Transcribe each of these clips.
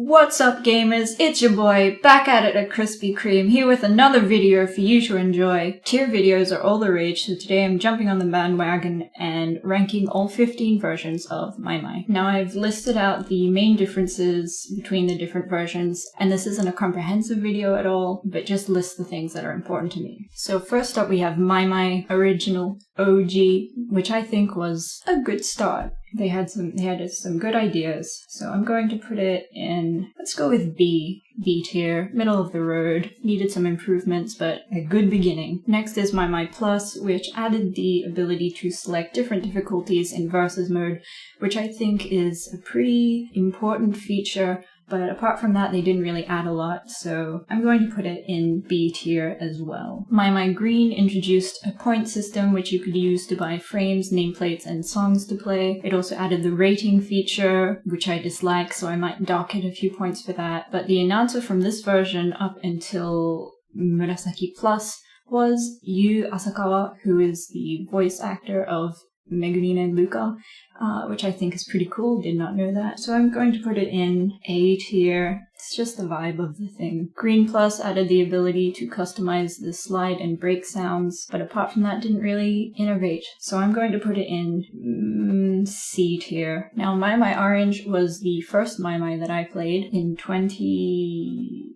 What's up gamers, it's your boy, back at it at Krispy Kreme, here with another video for you to enjoy. Tier videos are all the rage, so today I'm jumping on the bandwagon and ranking all 15 versions of Maimai. Now I've listed out the main differences between the different versions, and this isn't a comprehensive video at all, but just lists the things that are important to me. So first up we have Maimai Original OG, which I think was a good start. They had some good ideas, so I'm going to put it in, let's go with B tier, middle of the road, needed some improvements, but a good beginning. Next is Maimai Plus, which added the ability to select different difficulties in versus mode, which I think is a pretty important feature. But apart from that, they didn't really add a lot, so I'm going to put it in B tier as well. Maimai Green introduced a point system which you could use to buy frames, nameplates, and songs to play. It also added the rating feature, which I dislike, so I might dock it a few points for that. But the announcer from this version up until Murasaki Plus was Yu Asakawa, who is the voice actor of Megurine and Luca, which I think is pretty cool. Did not know that. So I'm going to put it in A tier. It's just the vibe of the thing. Green Plus added the ability to customize the slide and break sounds, but apart from that didn't really innovate. So I'm going to put it in C tier. Now Maimai Orange was the first Maimai that I played in 2015.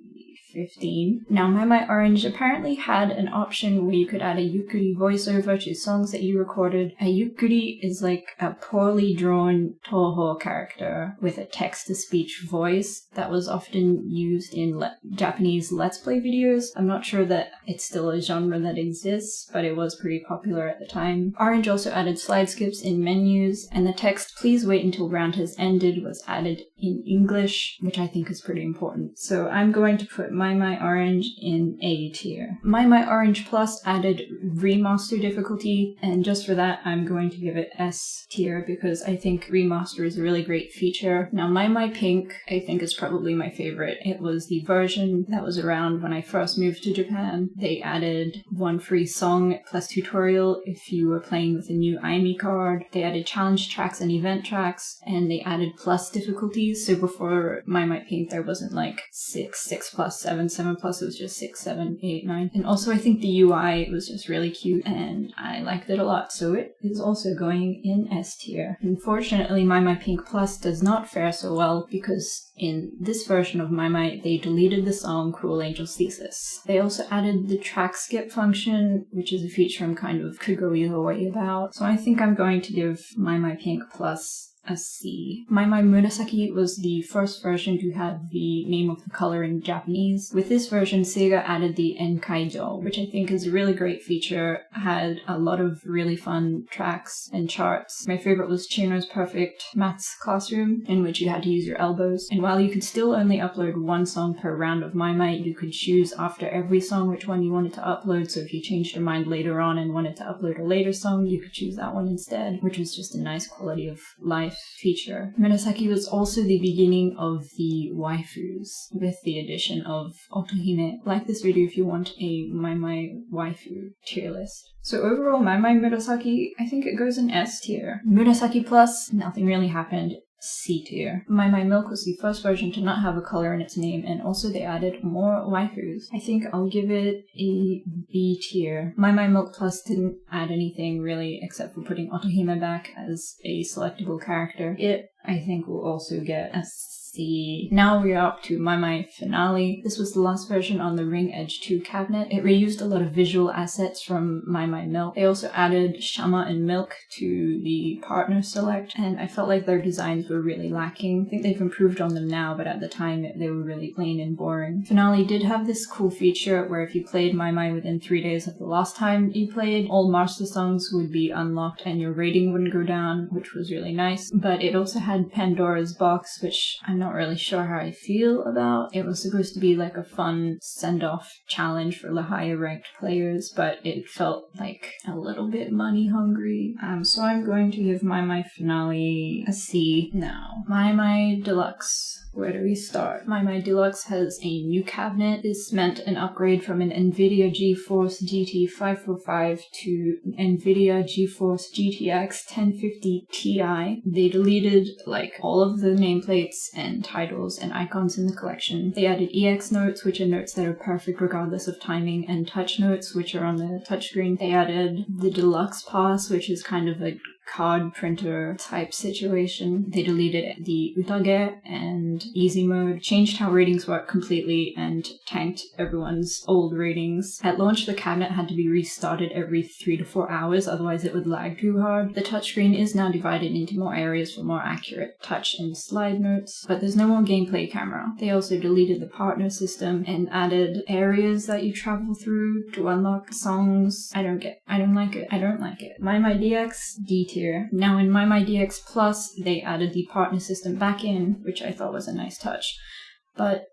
Now Maimai Orange apparently had an option where you could add a yukuri voiceover to songs that you recorded. A yukuri is like a poorly drawn Toho character with a text-to-speech voice that was often used in Japanese Let's Play videos. I'm not sure that it's still a genre that exists, but it was pretty popular at the time. Orange also added slide skips in menus, and the text "please wait until round has ended" was added in English, which I think is pretty important. So I'm going to put Maimai Orange in A tier. Maimai Orange Plus added remaster difficulty, and just for that I'm going to give it S tier because I think remaster is a really great feature. Now Maimai Pink I think is probably my favorite. It was the version that was around when I first moved to Japan. They added one free song plus tutorial if you were playing with a new Aimi card. They added challenge tracks and event tracks, and they added plus difficulties. So before Maimai Pink there wasn't like 6 plus, 7 plus, it was just 6, 7, 8, 9. And also I think the UI was just really cute and I liked it a lot, so it is also going in S tier. Unfortunately Maimai Pink Plus does not fare so well because in this version of Maimai they deleted the song Cruel Angel's Thesis. They also added the track skip function, which is a feature I'm kind of could go either way about, so I think I'm going to give Maimai Pink Plus a C. Maimai Murasaki was the first version to have the name of the color in Japanese. With this version, Sega added the Enkaijo, which I think is a really great feature. Had a lot of really fun tracks and charts. My favorite was Chino's Perfect Maths Classroom, in which you had to use your elbows. And while you could still only upload one song per round of Maimai, you could choose after every song which one you wanted to upload. So if you changed your mind later on and wanted to upload a later song, you could choose that one instead, which was just a nice quality of life feature. Murasaki was also the beginning of the waifus, with the addition of Otohime. Like this video if you want a Maimai waifu tier list. So overall, Maimai Murasaki, I think it goes in S tier. Murasaki Plus, nothing really happened. C tier. Maimai Milk was the first version to not have a color in its name, and also they added more waifus. I think I'll give it a B tier. Maimai Milk Plus didn't add anything really except for putting Otohime back as a selectable character. It, I think, will also get a C. Now we are up to Maimai Finale. This was the last version on the Ring Edge 2 cabinet. It reused a lot of visual assets from Maimai Milk. They also added Shama and Milk to the partner select, and I felt like their designs were really lacking. I think they've improved on them now, but at the time they were really plain and boring. Finale did have this cool feature where if you played Maimai within 3 days of the last time you played, all master songs would be unlocked and your rating wouldn't go down, which was really nice. But it also had Pandora's Box, which I'm not really sure how I feel about. It was supposed to be like a fun send-off challenge for the higher ranked players, but it felt like a little bit money hungry. So I'm going to give Maimai Finale a C now. Maimai Deluxe Where do we start? Maimai Deluxe has a new cabinet. This meant an upgrade from an NVIDIA GeForce GT 545 to NVIDIA GeForce GTX 1050 Ti. They deleted all of the nameplates and titles and icons in the collection. They added EX notes, which are notes that are perfect regardless of timing, and touch notes, which are on the touchscreen. They added the Deluxe Pass, which is kind of a card printer type situation. They deleted the Utage and easy mode, changed how ratings work completely, and tanked everyone's old ratings. At launch, the cabinet had to be restarted every 3 to 4 hours, otherwise it would lag too hard. The touchscreen is now divided into more areas for more accurate touch and slide notes, but there's no more gameplay camera. They also deleted the partner system and added areas that you travel through to unlock songs. I don't like it. Maimai DX D tier. Now in Maimai DX Plus, they added the partner system back in, which I thought was a nice touch. But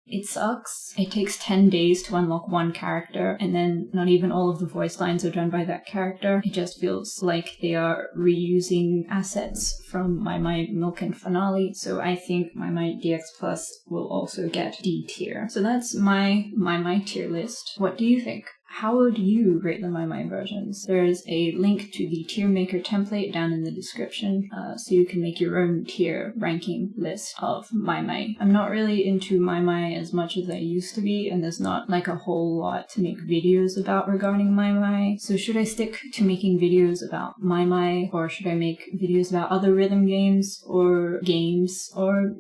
it sucks. It takes 10 days to unlock one character, and then not even all of the voice lines are done by that character. It just feels like they are reusing assets from Maimai Milk and Finale, so I think Maimai DX Plus will also get D tier. So that's my Maimai tier list. What do you think? How would you rate the Maimai versions? There's a link to the tier maker template down in the description, so you can make your own tier ranking list of Maimai. I'm not really into Maimai as much as I used to be, and there's not a whole lot to make videos about regarding Maimai. So should I stick to making videos about Maimai, or should I make videos about other rhythm games or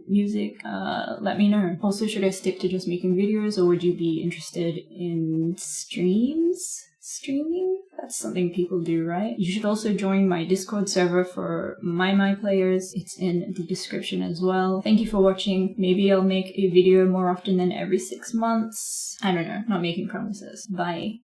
music? Let me know. Also, should I stick to just making videos, or would you be interested in streaming? That's something people do, right? You should also join my Discord server for Maimai players. It's in the description as well. Thank you for watching. Maybe I'll make a video more often than every 6 months. I don't know, not making promises. Bye.